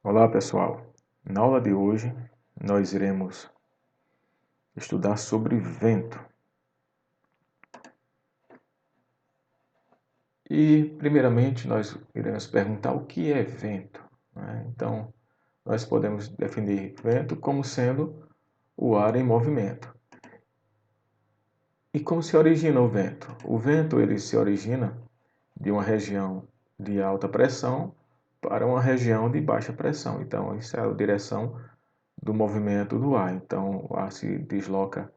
Olá pessoal, na aula de hoje nós iremos estudar sobre vento. E primeiramente nós iremos perguntar o que é vento, né? Então nós podemos definir vento como sendo o ar em movimento. E como se origina o vento? O vento ele se origina de uma região de alta pressão para uma região de baixa pressão. Então essa é a direção do movimento do ar. Então, o ar se desloca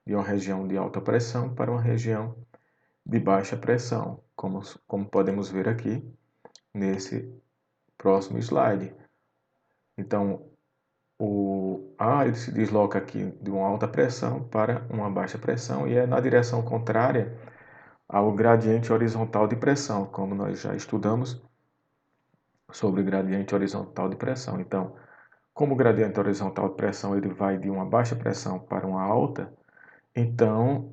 de uma região de alta pressão para uma região de baixa pressão, como podemos ver aqui nesse próximo slide. Então, o ar ele se desloca aqui de uma alta pressão para uma baixa pressão e é na direção contrária ao gradiente horizontal de pressão, como nós já estudamos sobre o gradiente horizontal de pressão. Então, como o gradiente horizontal de pressão ele vai de uma baixa pressão para uma alta, então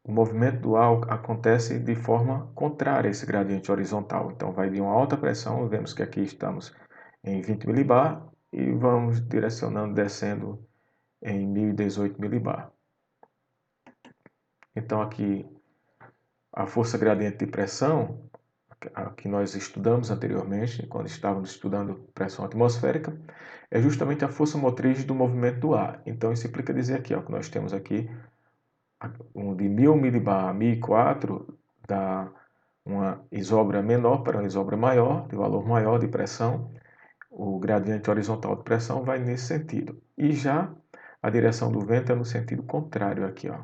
o movimento do ar acontece de forma contrária a esse gradiente horizontal. Então vai de uma alta pressão, vemos que aqui estamos em 20 milibar e vamos direcionando, descendo em 1018 milibar. Então aqui a força gradiente de pressão, que nós estudamos anteriormente, quando estávamos estudando pressão atmosférica, é justamente a força motriz do movimento do ar. Então isso implica dizer aqui, ó, que nós temos aqui de 1000 milibar a 1004 dá uma isobra menor para uma isobra maior, de valor maior de pressão. O gradiente horizontal de pressão vai nesse sentido. E já a direção do vento é no sentido contrário aqui, ó.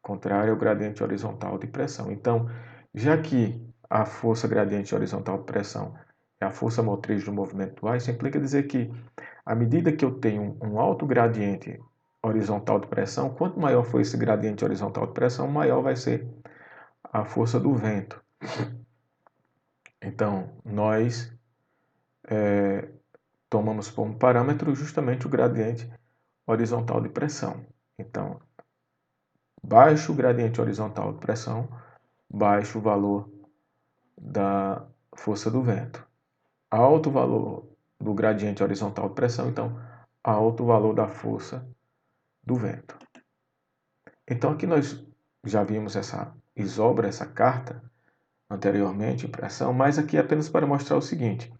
Contrário ao gradiente horizontal de pressão. Então, já que a força gradiente horizontal de pressão é a força motriz do movimento do ar, isso implica dizer que, à medida que eu tenho um alto gradiente horizontal de pressão, quanto maior for esse gradiente horizontal de pressão, maior vai ser a força do vento. Então, nós tomamos como parâmetro justamente o gradiente horizontal de pressão. Então, baixo o gradiente horizontal de pressão, baixo o valor da força do vento. Alto o valor do gradiente horizontal de pressão, então, alto o valor da força do vento. Então, aqui nós já vimos essa isobra, essa carta, anteriormente, em pressão, mas aqui é apenas para mostrar o seguinte,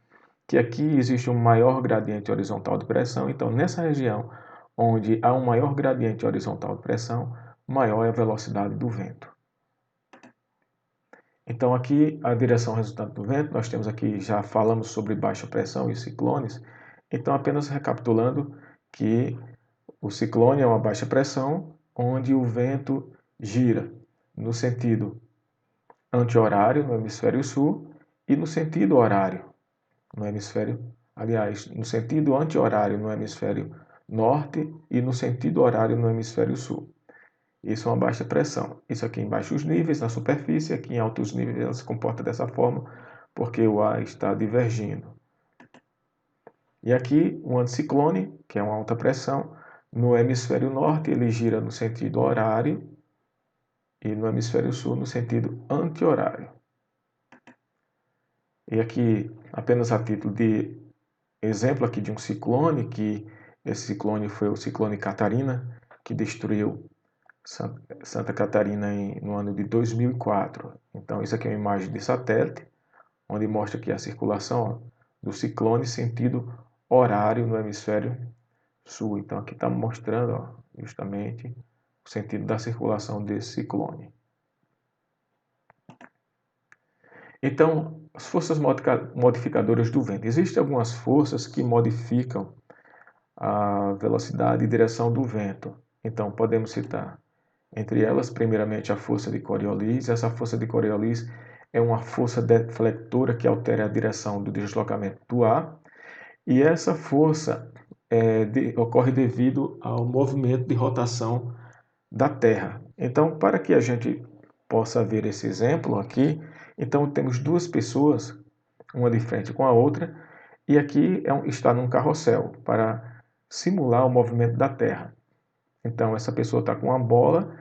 que aqui existe um maior gradiente horizontal de pressão, então nessa região onde há um maior gradiente horizontal de pressão, maior é a velocidade do vento. Então aqui a direção resultante do vento, nós temos aqui, já falamos sobre baixa pressão e ciclones, então apenas recapitulando que o ciclone é uma baixa pressão, onde o vento gira no sentido anti-horário no hemisfério sul e no sentido horário no hemisfério, aliás, no sentido anti-horário no hemisfério norte e no sentido horário no hemisfério sul. Isso é uma baixa pressão. Isso aqui em baixos níveis, na superfície, aqui em altos níveis ela se comporta dessa forma, porque o ar está divergindo. E aqui um anticiclone, que é uma alta pressão, no hemisfério norte ele gira no sentido horário e no hemisfério sul no sentido anti-horário. E aqui, apenas a título de exemplo aqui de um ciclone, que esse ciclone foi o ciclone Catarina, que destruiu Santa Catarina no ano de 2004. Então, isso aqui é uma imagem de satélite, onde mostra aqui a circulação do ciclone sentido horário no hemisfério sul. Então, aqui está mostrando justamente o sentido da circulação desse ciclone. Então, as forças modificadoras do vento. Existem algumas forças que modificam a velocidade e direção do vento. Então, podemos citar, entre elas, primeiramente, a força de Coriolis. Essa força de Coriolis é uma força deflectora que altera a direção do deslocamento do ar. E essa força ocorre devido ao movimento de rotação da Terra. Então, para que a gente possa ver esse exemplo aqui, então temos duas pessoas, uma de frente com a outra, e aqui está num carrossel para simular o movimento da Terra. Então essa pessoa está com uma bola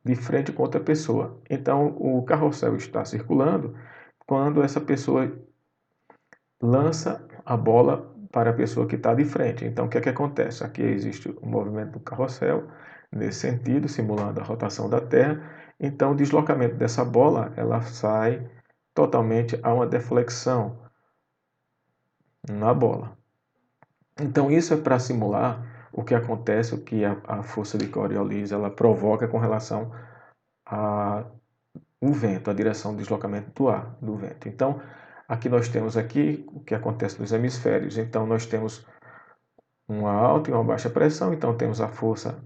de frente com outra pessoa. Então o carrossel está circulando quando essa pessoa lança a bola para a pessoa que está de frente. Então, o que é que acontece? Aqui existe o movimento do carrossel, nesse sentido, simulando a rotação da Terra. Então, o deslocamento dessa bola, ela sai totalmente a uma deflexão na bola. Então, isso é para simular o que acontece, o que a força de Coriolis ela provoca com relação ao vento, a direção do deslocamento do ar, do vento. Então, aqui nós temos aqui o que acontece nos hemisférios. Então, nós temos uma alta e uma baixa pressão. Então, temos a força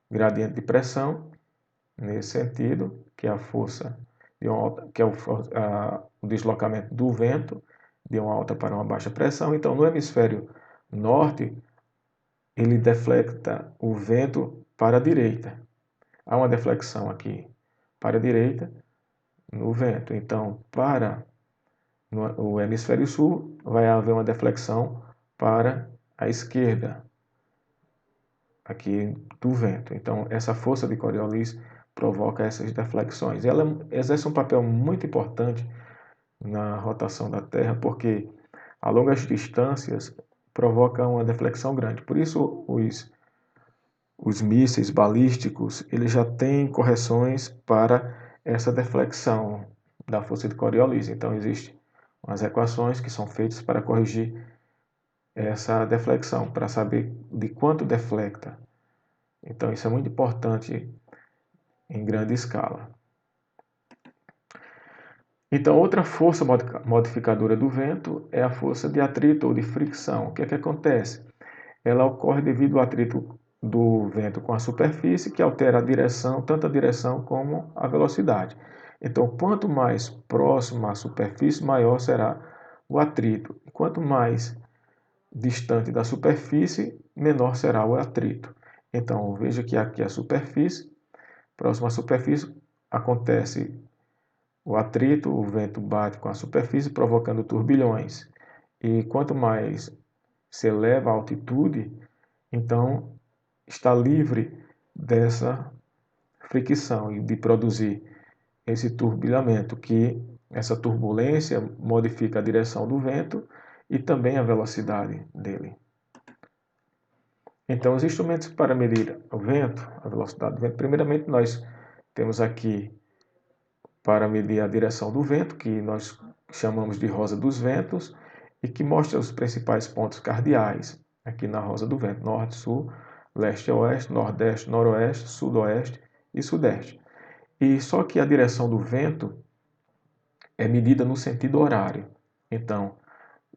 gradiente de pressão, nesse sentido, que é a força de uma alta, que é o deslocamento do vento de uma alta para uma baixa pressão. Então, no hemisfério norte, ele deflecta o vento para a direita. Há uma deflexão aqui para a direita no vento. Então, para o hemisfério sul, vai haver uma deflexão para a esquerda aqui do vento. Então, essa força de Coriolis provoca essas deflexões. Ela exerce um papel muito importante na rotação da Terra, porque a longas distâncias provoca uma deflexão grande. Por isso, os mísseis balísticos eles já têm correções para essa deflexão da força de Coriolis. Então, existem umas equações que são feitas para corrigir essa deflexão, para saber de quanto deflecta. Então, isso é muito importante em grande escala. Então, outra força modificadora do vento é a força de atrito ou de fricção. O que é que acontece? Ela ocorre devido ao atrito do vento com a superfície, que altera a direção, tanto a direção como a velocidade. Então, quanto mais próximo à superfície, maior será o atrito. Quanto mais distante da superfície, menor será o atrito. Então, veja que aqui a superfície, próximo à superfície, acontece o atrito, o vento bate com a superfície, provocando turbilhões. E quanto mais se eleva a altitude, então está livre dessa fricção e de produzir esse turbilhamento, que essa turbulência modifica a direção do vento e também a velocidade dele. Então, os instrumentos para medir o vento, a velocidade do vento, primeiramente nós temos aqui para medir a direção do vento, que nós chamamos de rosa dos ventos, e que mostra os principais pontos cardeais, aqui na rosa do vento, norte, sul, leste, oeste, nordeste, noroeste, sudoeste e sudeste. E só que a direção do vento é medida no sentido horário. Então,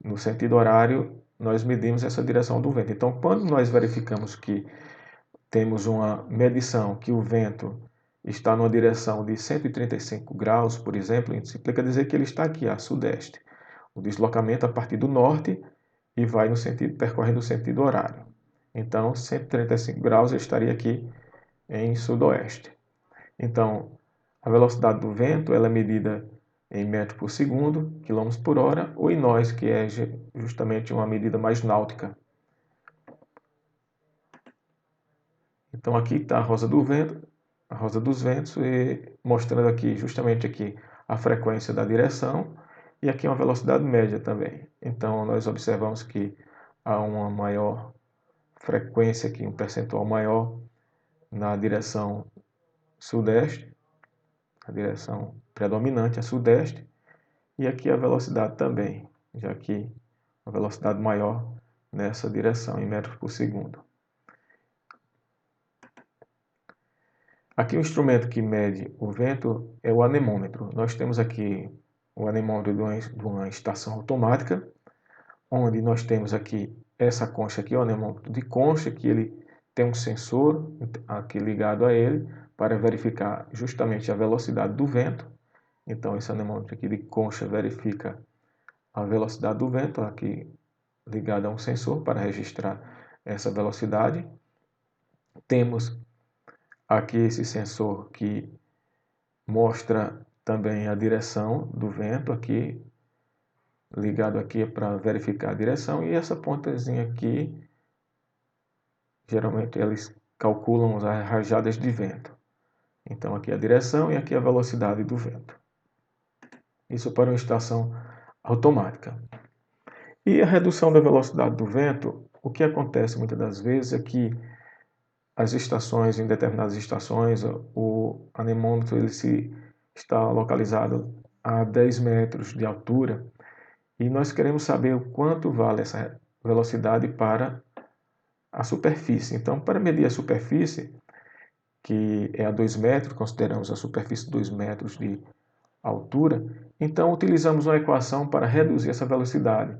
no sentido horário, nós medimos essa direção do vento. Então, quando nós verificamos que temos uma medição que o vento está numa direção de 135 graus, por exemplo, isso implica dizer que ele está aqui, a sudeste. O deslocamento a partir do norte e vai no sentido, percorrendo o sentido horário. Então, 135 graus eu estaria aqui em sudoeste. Então, a velocidade do vento ela é medida em metros por segundo, quilômetros por hora, ou em nós, que é justamente uma medida mais náutica. Então, aqui está a rosa do vento, a rosa dos ventos, e mostrando aqui, justamente aqui, a frequência da direção, e aqui uma velocidade média também. Então, nós observamos que há uma maior frequência aqui, um percentual maior na direção sudeste, a direção predominante é sudeste, e aqui a velocidade também, já que a velocidade maior nessa direção, em metros por segundo. Aqui o instrumento que mede o vento é o anemômetro. Nós temos aqui o anemômetro de uma estação automática, onde nós temos aqui essa concha aqui, o anemômetro de concha, que ele tem um sensor aqui ligado a ele para verificar justamente a velocidade do vento. Então esse anemômetro aqui de concha verifica a velocidade do vento, aqui ligado a um sensor para registrar essa velocidade. Temos aqui esse sensor que mostra também a direção do vento, aqui ligado aqui para verificar a direção, e essa pontazinha aqui, geralmente eles calculam as rajadas de vento. Então aqui a direção e aqui a velocidade do vento. Isso para uma estação automática. E a redução da velocidade do vento, o que acontece muitas das vezes é que as estações, em determinadas estações, o anemômetro está localizado a 10 metros de altura e nós queremos saber o quanto vale essa velocidade para a superfície. Então, para medir a superfície, que é a 2 metros, consideramos a superfície 2 metros de altura, então utilizamos uma equação para reduzir essa velocidade.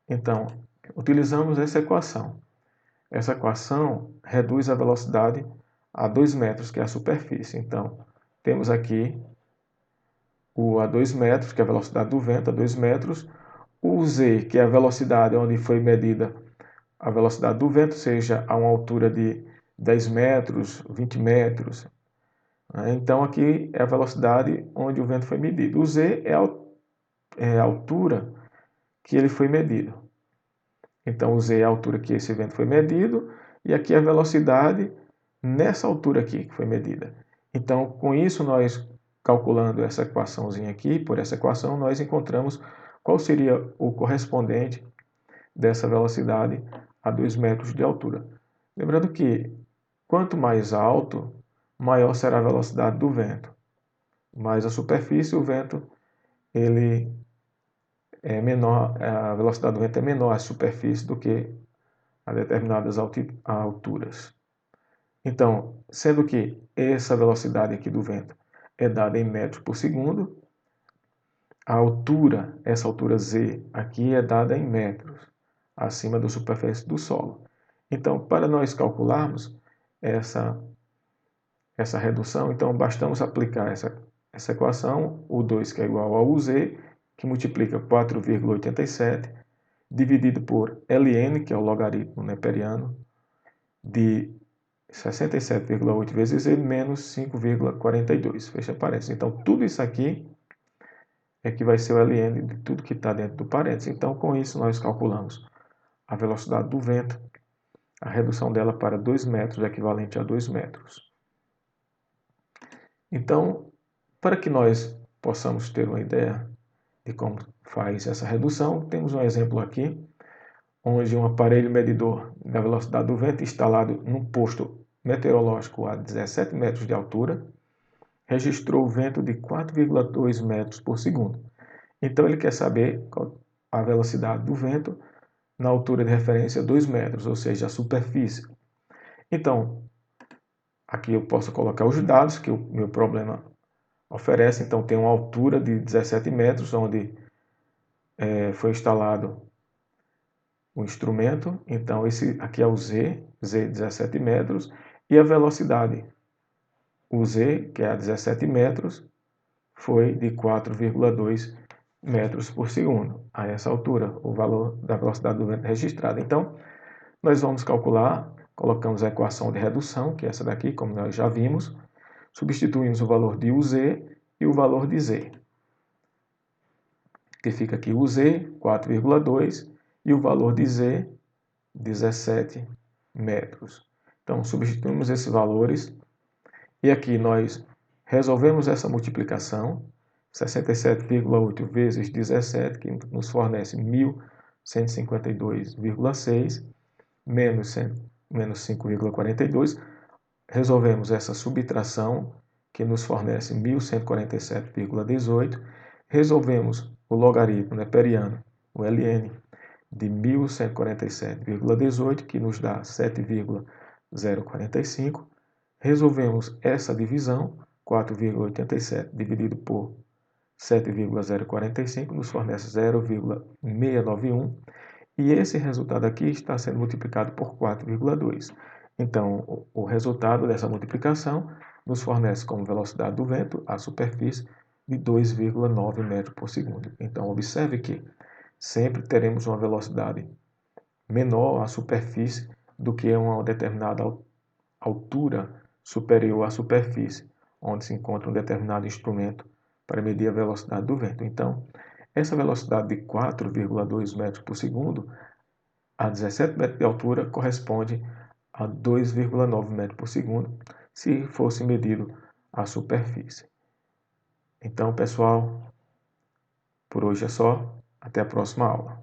Então, utilizamos essa equação. Essa equação reduz a velocidade a 2 metros, que é a superfície. Então, temos aqui o a 2 metros, que é a velocidade do vento, a 2 metros, o z, que é a velocidade onde foi medida a velocidade do vento, seja a uma altura de 10 metros, 20 metros. Então, aqui é a velocidade onde o vento foi medido. O z é a altura que ele foi medido. Então, o z é a altura que esse vento foi medido, e aqui é a velocidade nessa altura aqui que foi medida. Então, com isso, nós calculando essa equaçãozinha aqui, por essa equação, nós encontramos qual seria o correspondente dessa velocidade a 2 metros de altura. Lembrando que quanto mais alto, maior será a velocidade do vento. Mais a superfície, o vento ele é menor, a velocidade do vento é menor à superfície do que a determinadas alturas. Então, sendo que essa velocidade aqui do vento é dada em metros por segundo, a altura, essa altura z aqui é dada em metros, acima da superfície do solo. Então, para nós calcularmos essa redução, então bastamos aplicar essa equação, o 2 que é igual ao uz, que multiplica 4,87, dividido por ln, que é o logaritmo neperiano, de 67,8 vezes z menos 5,42. Fecha parênteses. Então, tudo isso aqui é que vai ser o ln de tudo que está dentro do parênteses. Então, com isso, nós calculamos a velocidade do vento, a redução dela para 2 metros, equivalente a 2 metros. Então, para que nós possamos ter uma ideia de como faz essa redução, temos um exemplo aqui, onde um aparelho medidor da velocidade do vento instalado num posto meteorológico a 17 metros de altura registrou o vento de 4,2 metros por segundo. Então ele quer saber a velocidade do vento na altura de referência 2 metros, ou seja, a superfície. Então, aqui eu posso colocar os dados que o meu problema oferece. Então, tem uma altura de 17 metros, onde foi instalado o instrumento. Então, esse aqui é o Z 17 metros, e a velocidade, o Z, que é a 17 metros, foi de 4,2 metros por segundo. A essa altura, o valor da velocidade do vento registrada. Então, nós vamos calcular, colocamos a equação de redução, que é essa daqui, como nós já vimos, substituímos o valor de uz e o valor de z, que fica aqui uz 4,2 e o valor de z 17 metros. Então, substituímos esses valores e aqui nós resolvemos essa multiplicação, 67,8 vezes 17, que nos fornece 1.152,6, menos 5,42. Resolvemos essa subtração, que nos fornece 1.147,18. Resolvemos o logaritmo neperiano, o ln, de 1.147,18, que nos dá 7,045. Resolvemos essa divisão, 4,87 dividido por 7,045, nos fornece 0,691. E esse resultado aqui está sendo multiplicado por 4,2. Então, o resultado dessa multiplicação nos fornece como velocidade do vento a superfície de 2,9 metros por segundo. Então, observe que sempre teremos uma velocidade menor à superfície do que uma determinada altura superior à superfície, onde se encontra um determinado instrumento para medir a velocidade do vento. Então, essa velocidade de 4,2 metros por segundo a 17 metros de altura corresponde a 2,9 metros por segundo, se fosse medido a superfície. Então, pessoal, por hoje é só. Até a próxima aula.